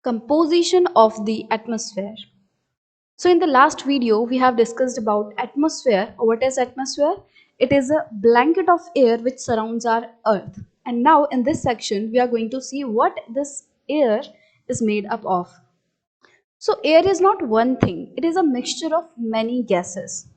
Composition of the atmosphere. So in the last video we have discussed about atmosphere. What is atmosphere? It is a blanket of air which surrounds our earth. And now in this section we are going to see what this air is made up of. So air is not one thing, it is a mixture of many gases.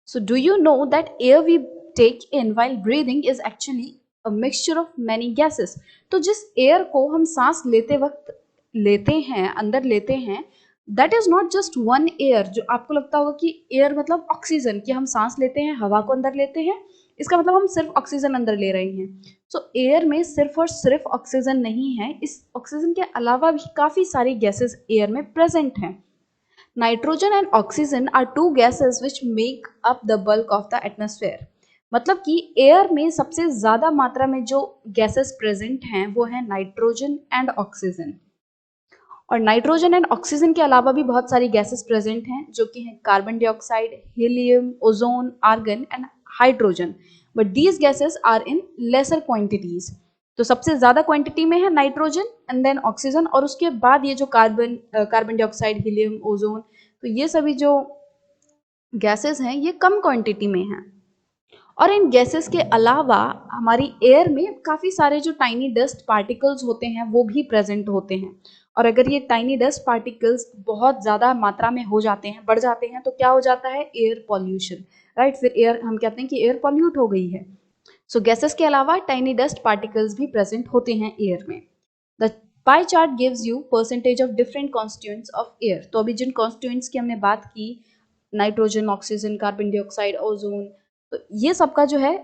So do you know that air we take in while breathing is actually a mixture of many gases? तो जिस air को हम सांस लेते वक्त लेते हैं, अंदर लेते हैं, that is not just one air. जो आपको लगता होगा कि एयर मतलब ऑक्सीजन, कि हम सांस लेते हैं, हवा को अंदर लेते हैं, इसका मतलब हम सिर्फ ऑक्सीजन अंदर ले रहे हैं. सो एयर में सिर्फ और सिर्फ ऑक्सीजन नहीं है, इस ऑक्सीजन के अलावा भी काफी सारी गैसेस एयर में प्रेजेंट हैं. Nitrogen and oxygen are two gases which make up the bulk of the atmosphere. मतलब कि एयर में सबसे ज्यादा मात्रा में जो गैसेस प्रेजेंट हैं वो है नाइट्रोजन एंड ऑक्सीजन. और नाइट्रोजन एंड ऑक्सीजन के अलावा भी बहुत सारी गैसेस प्रेजेंट हैं जो कि हैं carbon dioxide, helium, ozone, argon and hydrogen. But these gases are in lesser quantities. तो सबसे ज्यादा क्वांटिटी में है नाइट्रोजन एंड देन ऑक्सीजन, और उसके बाद ये जो कार्बन डाइऑक्साइड, हीलियम, ओजोन, तो ये सभी जो गैसेस हैं ये कम क्वांटिटी में हैं. और इन गैसेस के अलावा हमारी एयर में काफ़ी सारे जो टाइनी डस्ट पार्टिकल्स होते हैं वो भी प्रेजेंट होते हैं. और अगर ये टाइनी डस्ट पार्टिकल्स बहुत ज़्यादा मात्रा में हो जाते हैं, बढ़ जाते हैं, तो क्या हो जाता है? Air pollution. राइट, फिर एयर हम कहते हैं कि एयर पॉल्यूट हो गई है. सो गैसेस के अलावा टाइनी डस्ट पार्टिकल्स भी प्रेजेंट होते हैं एयर में. The pie chart gives you percentage of different constituents of air. तो अभी जिन कॉन्स्टिट्यूएंट्स की हमने बात की, nitrogen, oxygen, carbon dioxide, ozone, तो ये सबका जो है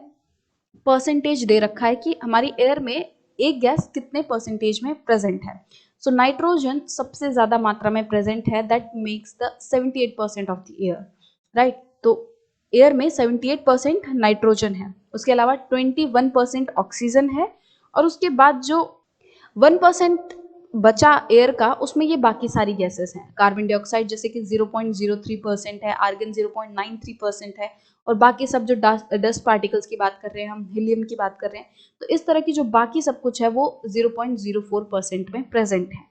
परसेंटेज दे रखा है कि हमारी एयर में एक गैस कितने परसेंटेज में प्रेजेंट है. सो नाइट्रोजन सबसे ज्यादा मात्रा में प्रेजेंट है, that makes the 78% of the air. Right, तो एयर में 78% नाइट्रोजन है, उसके अलावा 21% ऑक्सीजन है, और उसके बाद जो 1% बचा एयर का, उसमें ये बाकी सारी गैसेस हैं. कार्बन डाइऑक्साइड जैसे कि 0.03% है, आर्गन 0.93% है, और बाकी सब जो डस्ट पार्टिकल्स की बात कर रहे हैं, हम हीलियम की बात कर रहे हैं, तो इस तरह की जो बाकी सब कुछ है वो 0.04% में प्रेजेंट है.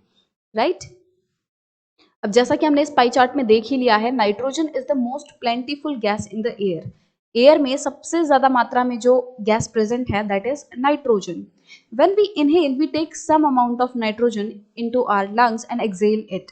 राइट, अब जैसा कि हमने इस पाई चार्ट में देख ही लिया है, nitrogen is the most plentiful gas in the air. Air में सबसे ज्यादा मात्रा में जो गैस प्रेजेंट है that is nitrogen. When we inhale, we take some amount of nitrogen into our lungs and exhale it.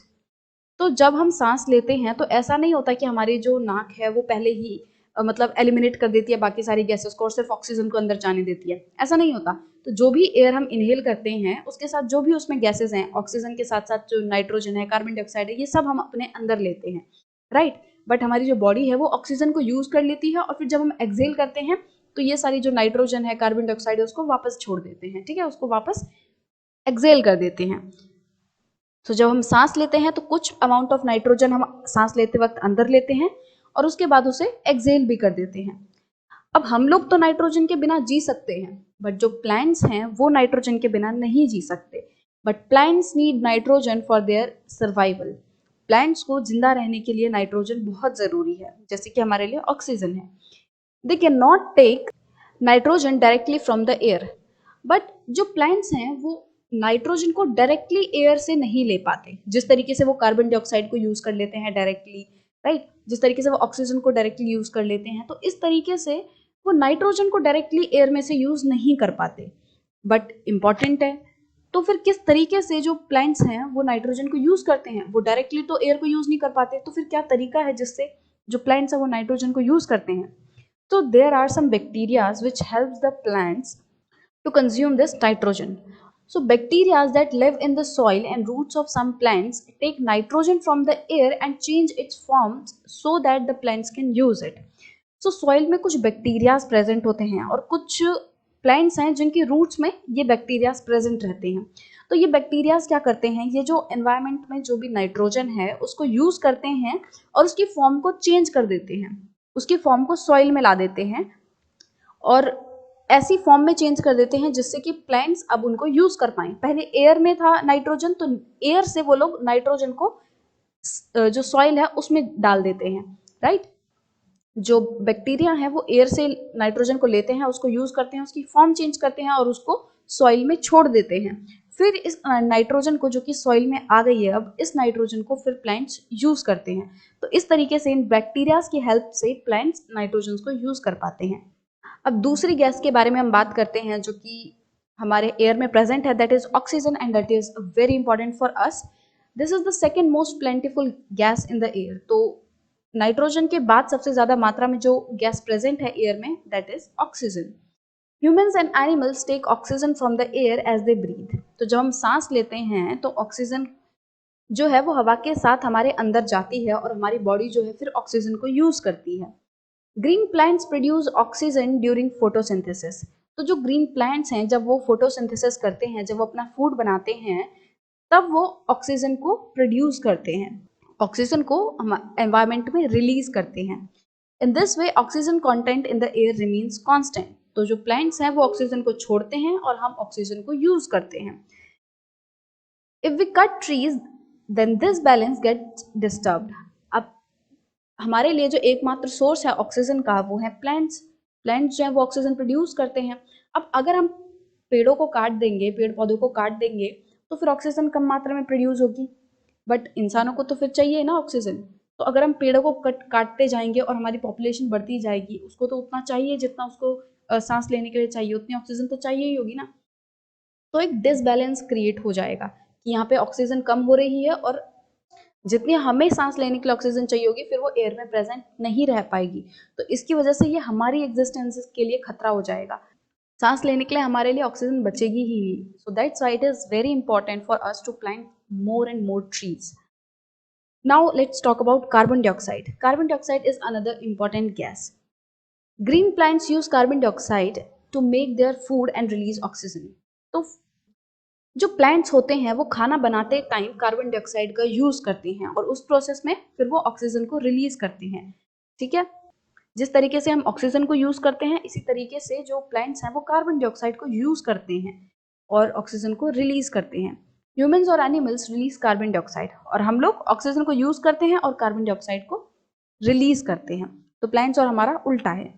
तो जब हम सांस लेते हैं तो ऐसा नहीं होता कि हमारी जो नाक है वो पहले ही मतलब एलिमिनेट कर देती है बाकी सारी गैसेस को और सिर्फ ऑक्सीजन को अंदर जाने देती है. ऐसा नहीं होता. तो जो भी एयर हम इनहेल करते हैं उसके साथ जो भी उसमें गैसेस हैं, ऑक्सीजन के साथ साथ जो नाइट्रोजन है, कार्बन डाइऑक्साइड है, ये सब हम अपने अंदर लेते हैं. राइट, बट हमारी जो बॉडी है वो ऑक्सीजन को यूज कर लेती है, और फिर जब हम एक्सहेल करते हैं तो ये सारी जो नाइट्रोजन है, कार्बन डाइऑक्साइड है, उसको वापस छोड़ देते हैं. ठीक है, उसको वापस एक्सहेल कर देते हैं. तो जब हम सांस लेते हैं तो कुछ अमाउंट ऑफ नाइट्रोजन हम सांस लेते वक्त अंदर लेते हैं और उसके बाद उसे एक्सहेल भी कर देते हैं. अब हम लोग तो नाइट्रोजन के बिना जी सकते हैं, बट जो प्लांट्स हैं वो नाइट्रोजन के बिना नहीं जी सकते. But plants need nitrogen for their survival. Plants को जिंदा रहने के लिए नाइट्रोजन बहुत जरूरी है, जैसे कि हमारे लिए ऑक्सीजन है. They cannot take nitrogen directly from the air. But जो प्लांट्स हैं वो नाइट्रोजन को डायरेक्टली एयर से नहीं ले पाते, जिस तरीके से वो कार्बन डाइऑक्साइड को यूज कर लेते हैं डायरेक्टली. राइट, जिस तरीके से वो ऑक्सीजन को डायरेक्टली यूज कर लेते हैं, तो इस तरीके से वो नाइट्रोजन को डायरेक्टली एयर में से यूज नहीं कर पाते. बट इंपॉर्टेंट है, तो फिर किस तरीके से जो प्लांट्स हैं वो नाइट्रोजन को यूज करते हैं? वो डायरेक्टली तो एयर को यूज नहीं कर पाते, तो फिर क्या तरीका है जिससे जो प्लांट्स हैं वो नाइट्रोजन को यूज करते हैं? So there are some bacteria which helps the plants to consume this nitrogen. So bacteria that live in the soil and roots of some plants take nitrogen from the air and change its forms so that the plants can use it. So soil में कुछ bacteria present होते हैं और कुछ plants हैं जिनकी roots में ये bacteria present रहते हैं. तो ये bacteria क्या करते हैं? ये जो environment में जो भी nitrogen है उसको use करते हैं और उसकी form को change कर देते हैं, उसकी फॉर्म को सॉइल में ला देते हैं और ऐसी फॉर्म में चेंज कर देते हैं जिससे कि प्लांट्स अब उनको यूज कर पाएं. पहले एयर में था नाइट्रोजन, तो एयर से वो लोग नाइट्रोजन को जो सॉइल है उसमें डाल देते हैं. राइट, जो बैक्टीरिया है वो एयर से नाइट्रोजन को लेते हैं, उसको यूज करते हैं, उसकी फॉर्म चेंज करते हैं और उसको सॉइल में छोड़ देते हैं. फिर इस नाइट्रोजन को, जो कि सॉइल में आ गई है, अब इस नाइट्रोजन को फिर प्लांट्स यूज करते हैं। तो इस तरीके से इन बैक्टीरियाज की हेल्प से प्लांट्स नाइट्रोजन को यूज कर पाते हैं। अब दूसरी गैस के बारे में हम बात करते हैं जो कि हमारे एयर में प्रेजेंट है, that is oxygen, and that is very important for us. This is the second most प्लेंटिफुल gas in the air. तो नाइट्रोजन के बाद सबसे ज्यादा मात्रा में जो गैस प्रेजेंट है एयर में, that is oxygen. Humans and animals take oxygen from the air as they breathe. तो जब हम सांस लेते हैं तो ऑक्सीजन जो है वो हवा के साथ हमारे अंदर जाती है और हमारी बॉडी जो है फिर ऑक्सीजन को यूज करती है। Green plants produce oxygen during photosynthesis. तो जो ग्रीन प्लांट्स हैं, जब वो फोटोसिंथेसिस करते हैं, जब वो अपना फूड बनाते हैं, तब वो ऑक्सीजन को प्रोड्यूस करते हैं, ऑक्सीजन को एनवायरमेंट में रिलीज करते हैं। In this way oxygen content in the air remains constant. तो जो प्लांट्स हैं वो ऑक्सीजन को छोड़ते हैं और हम ऑक्सीजन को यूज करते हैं। If we cut trees then this balance gets disturbed. अब हमारे लिए जो एकमात्र सोर्स है ऑक्सीजन का वो है प्लांट्स। प्लांट्स जो है वो ऑक्सीजन प्रोड्यूस करते हैं। अब अगर हम पेड़ों को काट देंगे, पेड़ पौधों को काट देंगे, तो फिर ऑक्सीजन कम मात्रा में प्रोड्यूस होगी, बट इंसानों को तो फिर चाहिए ना ऑक्सीजन। तो अगर हम पेड़ों को काटते जाएंगे और हमारी पॉपुलेशन बढ़ती जाएगी, उसको तो उतना चाहिए जितना उसको सांस लेने के लिए चाहिए, उतनी ऑक्सीजन तो चाहिए ही होगी ना। तो एक डिसबैलेंस क्रिएट हो जाएगा कि यहाँ पे ऑक्सीजन कम हो रही है और जितनी हमें सांस लेने के लिए ऑक्सीजन चाहिए होगी फिर वो एयर में प्रेजेंट नहीं रह पाएगी। तो इसकी वजह से ये हमारी एग्जिस्टेंस के लिए खतरा हो जाएगा। सांस लेने के लिए हमारे लिए ऑक्सीजन बचेगी ही नहीं। So that's why it is very important for us to plant more and more trees. Now let's talk about carbon dioxide. Carbon dioxide is another important gas. Green plants use carbon dioxide to make their food and release oxygen. तो जो plants होते हैं वो खाना बनाते time carbon dioxide का use करते हैं और उस प्रोसेस में फिर वो ऑक्सीजन को रिलीज करते हैं। ठीक है, जिस तरीके से हम ऑक्सीजन को यूज करते हैं, इसी तरीके से जो प्लांट्स हैं वो कार्बन डाइऑक्साइड को यूज करते हैं और ऑक्सीजन को रिलीज करते हैं। ह्यूमंस और एनिमल्स रिलीज कार्बन डाइऑक्साइड, और हम लोग ऑक्सीजन को यूज करते हैं और कार्बन डाइऑक्साइड को रिलीज करते हैं। तो प्लांट्स और हमारा उल्टा है।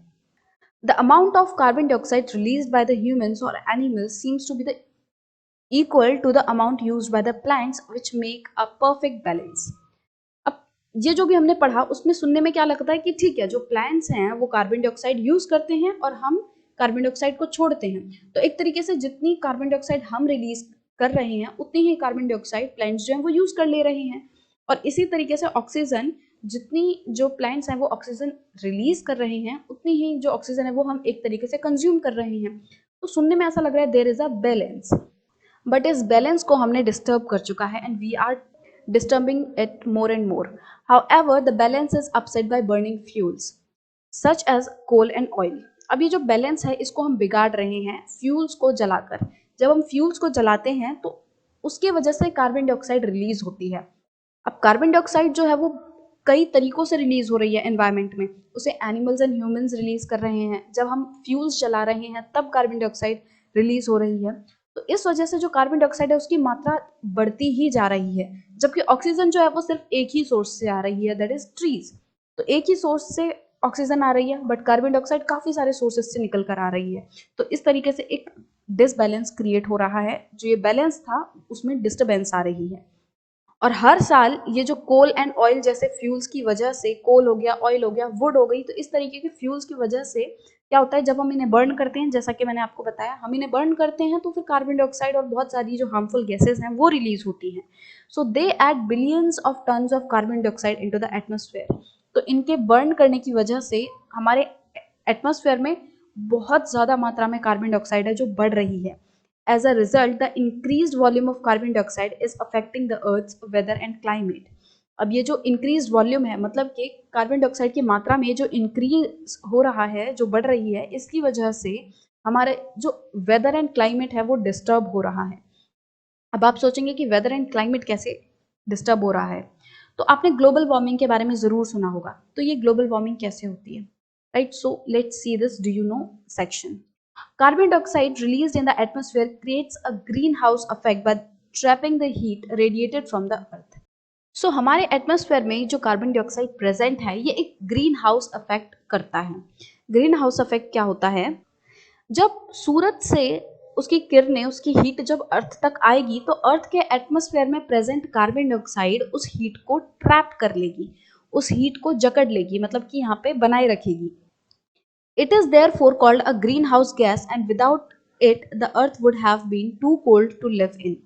The amount of carbon dioxide release by the humans और animals seems to be the equal to the amount used by the plants, which make a perfect balance. अब ये जो भी हमने पढ़ा उसमें सुनने में क्या लगता है कि ठीक है, जो प्लांट्स हैं वो कार्बन डाइऑक्साइड यूज करते हैं और हम कार्बन डाइऑक्साइड को छोड़ते हैं। तो एक तरीके से जितनी कार्बन डाइऑक्साइड हम रिलीज कर रहे हैं उतनी ही कार्बन डाइऑक्साइड प्लांट्स जो हैं वो यूज कर ले रहे हैं, और इसी तरीके से ऑक्सीजन, जितनी जो प्लांट्स हैं वो ऑक्सीजन रिलीज कर रहे हैं उतनी ही जो ऑक्सीजन है वो हम एक तरीके से कंज्यूम कर रहे हैं। तो सुनने में ऐसा लग रहा है there is a balance, but इस बैलेंस को हमने डिस्टर्ब कर चुका है and we are disturbing it more and more. However the balance is upset by burning fuels such as coal and oil. अब ये जो बैलेंस है इसको हम बिगाड़ रहे हैं फ्यूल्स को जलाकर। जब हम फ्यूल्स को जलाते हैं तो उसकी वजह से कार्बन डाइऑक्साइड रिलीज होती है। अब कार्बन डाइऑक्साइड जो है वो कई तरीकों से रिलीज हो रही है एनवायरमेंट में, उसे एनिमल्स एंड ह्यूमंस रिलीज कर रहे हैं। जब हम फ्यूल्स जला रहे हैं तब कार्बन डाइऑक्साइड रिलीज हो रही है। तो इस वजह से जो कार्बन डाइऑक्साइड है उसकी मात्रा बढ़ती ही जा रही है, जबकि ऑक्सीजन जो है वो सिर्फ एक ही सोर्स से आ रही है, दैट इज ट्रीज। तो एक ही सोर्स से ऑक्सीजन आ रही है बट कार्बन डाइऑक्साइड काफी सारे सोर्सेस से निकल कर आ रही है। तो इस तरीके से एक डिसबैलेंस क्रिएट हो रहा है। जो ये बैलेंस था उसमें डिस्टर्बेंस आ रही है। और हर साल ये जो कोल एंड ऑयल जैसे फ्यूल्स की वजह से, कोल हो गया, ऑयल हो गया, वुड हो गई, तो इस तरीके के फ्यूल्स की वजह से क्या होता है, जब हम इन्हें बर्न करते हैं, जैसा कि मैंने आपको बताया, हम इन्हें बर्न करते हैं तो फिर कार्बन डाइऑक्साइड और बहुत सारी जो हार्मफुल गैसेज हैं वो रिलीज होती हैं। So they add billions of tons of carbon dioxide into the atmosphere. तो इनके बर्न करने की वजह से हमारे एटमॉस्फेयर में बहुत ज़्यादा मात्रा में कार्बन डाइऑक्साइड है जो बढ़ रही है। As a result, the increased volume of carbon dioxide is affecting the Earth's weather and climate. अब ये जो increased volume है, मतलब कि कार्बन डाइऑक्साइड की मात्रा में जो इंक्रीज हो रहा है, जो बढ़ रही है, इसकी वजह से हमारे जो वेदर एंड क्लाइमेट है वो डिस्टर्ब हो रहा है। अब आप सोचेंगे कि वेदर एंड क्लाइमेट कैसे डिस्टर्ब हो रहा है, तो आपने ग्लोबल वार्मिंग के बारे में ज़रूर सुना होगा। तो ये ग्लोबल वार्मिंग कैसे होती है, right? So let's see this do you no section. Carbon dioxide released in the atmosphere creates a greenhouse effect by trapping the heat radiated from the earth. So हमारे एटमॉस्फेयर में जो carbon dioxide present है ये एक green house effect करता है। Green house effect क्या होता है? जब सूरज से उसकी किरणें, उसकी हीट जब अर्थ तक आएगी तो अर्थ के एटमॉस्फेयर में प्रेजेंट कार्बन डाइऑक्साइड उस हीट को ट्रैप कर लेगी, उस हीट को जकड़ लेगी, मतलब कि यहाँ पे बनाए रखेगी. It is therefore called a greenhouse gas and without it the earth would have been too cold to live in.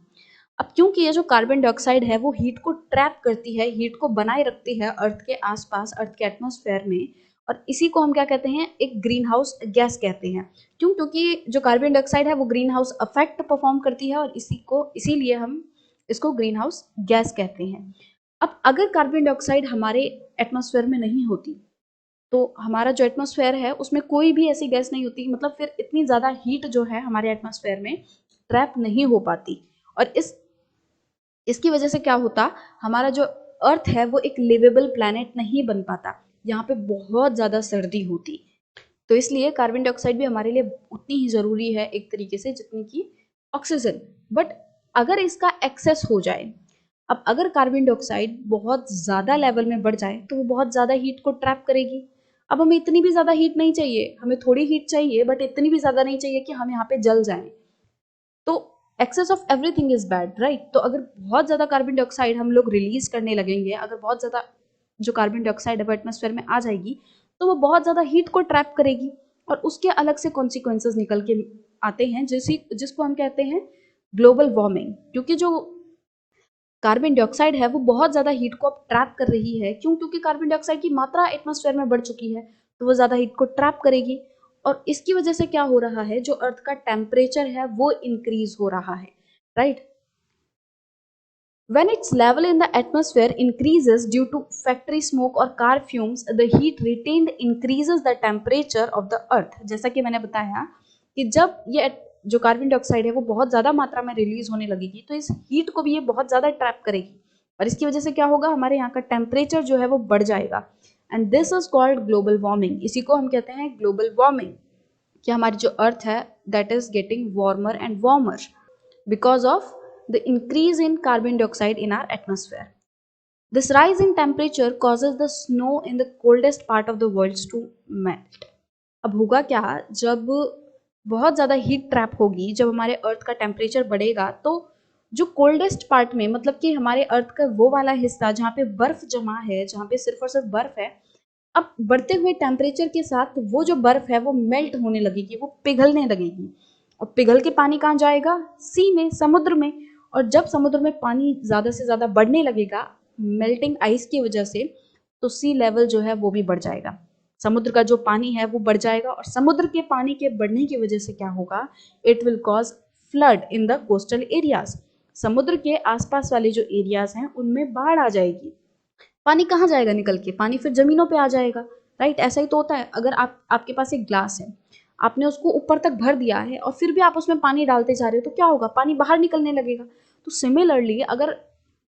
अब क्योंकि ये जो कार्बन डाइऑक्साइड है वो हीट को ट्रैप करती है, हीट को बनाए रखती है अर्थ के आसपास, अर्थ के एटमॉस्फेयर में, और इसी को हम क्या कहते हैं, एक ग्रीन हाउस गैस कहते हैं. क्यों? क्योंकि जो कार्बन डाइऑक्साइड है वो ग्रीन हाउस इफेक्ट परफॉर्म करती है और इसीलिए हम इसको ग्रीन हाउस गैस कहते हैं. अब अगर कार्बन डाइऑक्साइड हमारे एटमॉस्फेयर में नहीं होती तो हमारा जो एटमॉस्फेयर है उसमें कोई भी ऐसी गैस नहीं होती, मतलब फिर इतनी ज़्यादा हीट जो है हमारे एटमॉस्फेयर में ट्रैप नहीं हो पाती. और इसकी वजह से क्या होता, हमारा जो अर्थ है वो एक लिवेबल प्लैनेट नहीं बन पाता, यहाँ पे बहुत ज़्यादा सर्दी होती. तो इसलिए कार्बन डाइऑक्साइड भी हमारे लिए उतनी ही ज़रूरी है एक तरीके से जितनी कि ऑक्सीजन. बट अगर इसका एक्सेस हो जाए, अब अगर कार्बन डाइऑक्साइड बहुत ज़्यादा लेवल में बढ़ जाए तो वो बहुत ज़्यादा हीट को ट्रैप करेगी. अब हमें इतनी भी ज़्यादा हीट नहीं चाहिए, हमें थोड़ी हीट चाहिए बट इतनी भी ज़्यादा नहीं चाहिए कि हम यहाँ पे जल जाएं. तो excess of everything is bad, right. तो अगर बहुत ज़्यादा कार्बन डाइऑक्साइड हम लोग रिलीज करने लगेंगे, अगर बहुत ज़्यादा जो कार्बन डाइऑक्साइड है वो एटमॉस्फेयर में आ जाएगी तो वो बहुत ज़्यादा हीट को ट्रैप करेगी और उसके अलग से कॉन्सिक्वेंसेज निकल के आते हैं, जिसको हम कहते हैं ग्लोबल वार्मिंग. क्योंकि जो कार्बन डाइऑक्साइड है वो बहुत ज़्यादा हीट को अब ट्रैप कर रही है. क्यों? क्योंकि कार्बन डाइऑक्साइड की मात्रा एटमॉस्फेयर में बढ़ चुकी है तो वो ज़्यादा हीट को ट्रैप करेगी. और इसकी वजह से क्या हो रहा है, जो अर्थ का टेम्परेचर है वो इंक्रीज हो रहा है, right. When its level in the atmosphere increases due to factory smoke or car fumes, the heat retained increases the temperature of the earth. जैसा कि मैंने बताया कि जब ये जो कार्बन डाइऑक्साइड है वो बहुत ज़्यादा मात्रा में रिलीज होने लगेगी तो इस हीट को भी ये बहुत ज़्यादा ट्रैप करेगी और इसकी वजह से क्या होगा, हमारे यहाँ का टेम्परेचर जो है वो बढ़ जाएगा. And this is called global warming. इसी को हम कहते हैं ग्लोबल वार्मिंग, कि हमारी जो अर्थ है that is getting warmer and warmer because of the increase in carbon dioxide in our atmosphere. This rise in temperature causes the snow in the coldest part of the world to melt. अब होगा क्या, जब बहुत ज़्यादा heat trap होगी, जब हमारे अर्थ का टेम्परेचर बढ़ेगा तो जो कोल्डेस्ट पार्ट में, मतलब कि हमारे अर्थ का वो वाला हिस्सा जहाँ पे बर्फ जमा है, जहाँ पे सिर्फ और सिर्फ बर्फ है, अब बढ़ते हुए टेम्परेचर के साथ वो जो बर्फ है वो मेल्ट होने लगेगी, वो पिघलने लगेगी. और पिघल के पानी कहाँ जाएगा, सी में, समुद्र में. और जब समुद्र में पानी ज़्यादा से ज़्यादा बढ़ने लगेगा मेल्टिंग आइस की वजह से, तो सी लेवल जो है वो भी बढ़ जाएगा, समुद्र का जो पानी है वो बढ़ जाएगा. और समुद्र के पानी के बढ़ने की वजह से क्या होगा, it will cause flood in the coastal areas. समुद्र के आसपास वाले जो एरियाज हैं उनमें बाढ़ आ जाएगी. पानी कहाँ जाएगा निकल के, पानी फिर जमीनों पे आ जाएगा, राइट. ऐसा ही तो होता है. अगर आपके पास एक ग्लास है, आपने उसको ऊपर तक भर दिया है और फिर भी आप उसमें पानी डालते जा रहे हो तो क्या होगा, पानी बाहर निकलने लगेगा. तो सिमिलरली अगर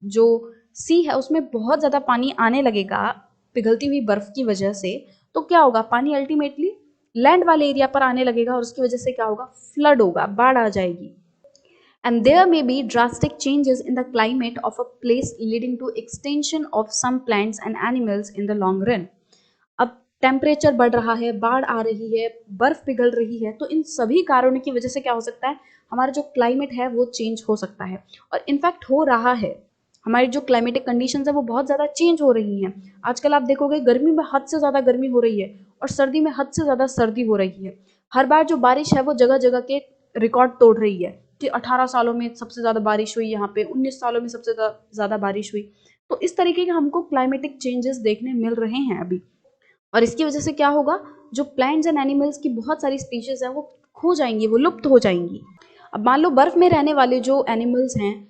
जो सी है उसमें बहुत ज़्यादा पानी आने लगेगा पिघलती हुई बर्फ की वजह से, तो क्या होगा, पानी अल्टीमेटली लैंड वाले एरिया पर आने लगेगा और उसकी वजह से क्या होगा, फ्लड होगा, बाढ़ आ जाएगी. And there may be drastic changes in the climate of a place leading to extinction of some plants and animals in the long run. अब टेम्परेचर बढ़ रहा है, बाढ़ आ रही है, बर्फ पिघल रही है, तो इन सभी कारणों की वजह से क्या हो सकता है, हमारा जो क्लाइमेट है वो चेंज हो सकता है. और इनफैक्ट हो रहा है, हमारी जो क्लाइमेटिक कंडीशंस है वो बहुत ज़्यादा चेंज हो रही हैं. आजकल आप देखोगे गर्मी में हद से ज़्यादा गर्मी हो रही है और सर्दी में हद से ज़्यादा सर्दी हो रही है. हर बार जो बारिश है वो जगह जगह के रिकॉर्ड तोड़ रही है कि 18 सालों में सबसे ज़्यादा बारिश हुई, यहाँ पे 19 सालों में सबसे ज़्यादा बारिश हुई. तो इस तरीके के हमको क्लाइमेटिक चेंजेस देखने मिल रहे हैं अभी. और इसकी वजह से क्या होगा, जो प्लांट्स एंड एनिमल्स की बहुत सारी स्पीशीज हैं वो खो जाएंगी, वो लुप्त हो जाएंगी. अब मान लो बर्फ में रहने वाले जो एनिमल्स हैं,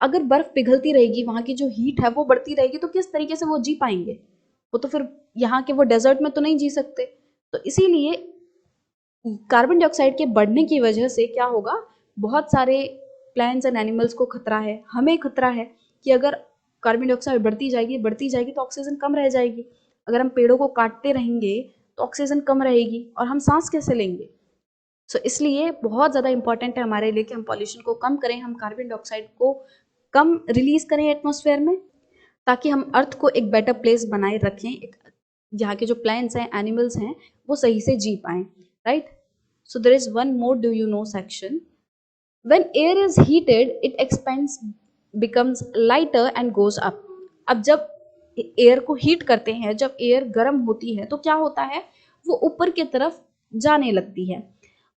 अगर बर्फ पिघलती रहेगी, वहाँ की जो हीट है वो बढ़ती रहेगी, तो किस तरीके से वो जी पाएंगे, वो तो फिर यहाँ के वो डेजर्ट में तो नहीं जी सकते. तो इसीलिए कार्बन डाइऑक्साइड के बढ़ने की वजह से क्या होगा, बहुत सारे प्लांट्स एंड एनिमल्स को खतरा है, हमें खतरा है कि अगर कार्बन डाइऑक्साइड बढ़ती जाएगी तो ऑक्सीजन कम रह जाएगी. अगर हम पेड़ों को काटते रहेंगे तो ऑक्सीजन कम रहेगी और हम सांस कैसे लेंगे. सो इसलिए बहुत ज़्यादा इंपॉर्टेंट है हमारे लिए कि हम पॉल्यूशन को कम करें, हम कार्बन डाइऑक्साइड को कम रिलीज करें एटमॉस्फेयर में, ताकि हम अर्थ को एक बेटर प्लेस बनाए रखें, यहाँ के जो प्लांट्स हैं, एनिमल्स हैं, वो सही से जी पाएँ, right. So there is one more do you know section. When air is heated, it expands, becomes lighter and goes up. अब जब एयर को हीट करते हैं, जब एयर गर्म होती है तो क्या होता है, वो ऊपर की तरफ जाने लगती है.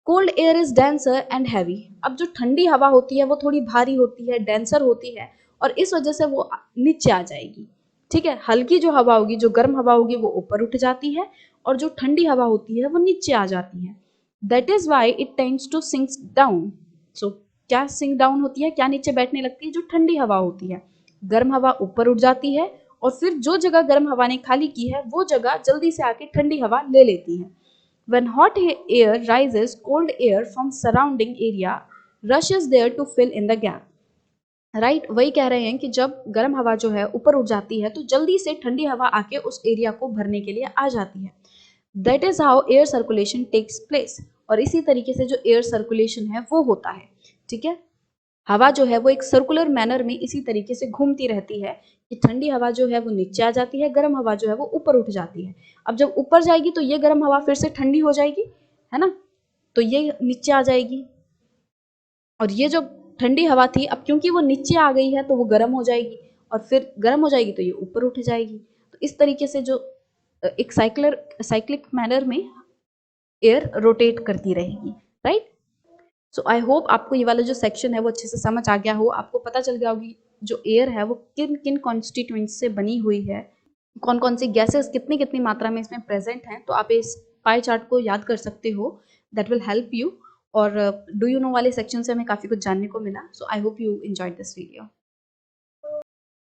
Cold air is denser and heavy. अब जो ठंडी हवा होती है वो थोड़ी भारी होती है, डेंसर होती है, और इस वजह से वो नीचे आ जाएगी. ठीक है, हल्की जो हवा होगी, जो गर्म हवा होगी, वो ऊपर उठ जाती है, और जो ठंडी हवा होती है वो नीचे आ जाती है. That is why it tends to sink down. So क्या सिंक डाउन होती है, क्या नीचे बैठने लगती है, जो ठंडी हवा होती है. गर्म हवा ऊपर उठ जाती है, और फिर जो जगह गर्म हवा ने खाली की है वो जगह जल्दी से आके ठंडी हवा ले लेती है. When hot air rises, cold air from surrounding area rushes there to fill in the gap. Right, वही कह रहे हैं कि जब गर्म हवा जो है ऊपर उठ जाती है तो जल्दी से ठंडी हवा आके उस एरिया को भरने के लिए आ जाती है. That is how air circulation takes place. और इसी तरीके से जो एयर सर्कुलेशन है वो होता है. ठीक है, हवा जो है वो एक सर्कुलर मैनर में इसी तरीके से घूमती रहती है कि ठंडी हवा जो है वो नीचे आ जाती है, गर्म हवा जो है वो ऊपर उठ जाती है. अब जब ऊपर जाएगी तो ये गर्म हवा फिर से ठंडी हो जाएगी, है ना, तो ये नीचे आ जाएगी, और ये जो ठंडी हवा थी अब क्योंकि वो नीचे आ गई है तो वो गर्म हो जाएगी, और फिर गर्म हो जाएगी तो ये ऊपर उठ जाएगी. तो इस तरीके से जो एक साइक्लिक मैनर में एयर रोटेट करती रहेगी. राइट. सो आई होप आपको ये वाला जो सेक्शन है वो अच्छे से समझ आ गया हो, आपको पता चल गया होगी जो एयर है वो किन किन कॉन्स्टिट्यूएंट्स से बनी हुई है, कौन कौन सी गैसेस कितनी कितनी मात्रा में इसमें प्रेजेंट हैं. तो आप इस पाई चार्ट को याद कर सकते हो, दैट विल हेल्प यू. और डू यू नो वाले सेक्शन से हमें काफ़ी कुछ जानने को मिला. So I hope you enjoyed this video.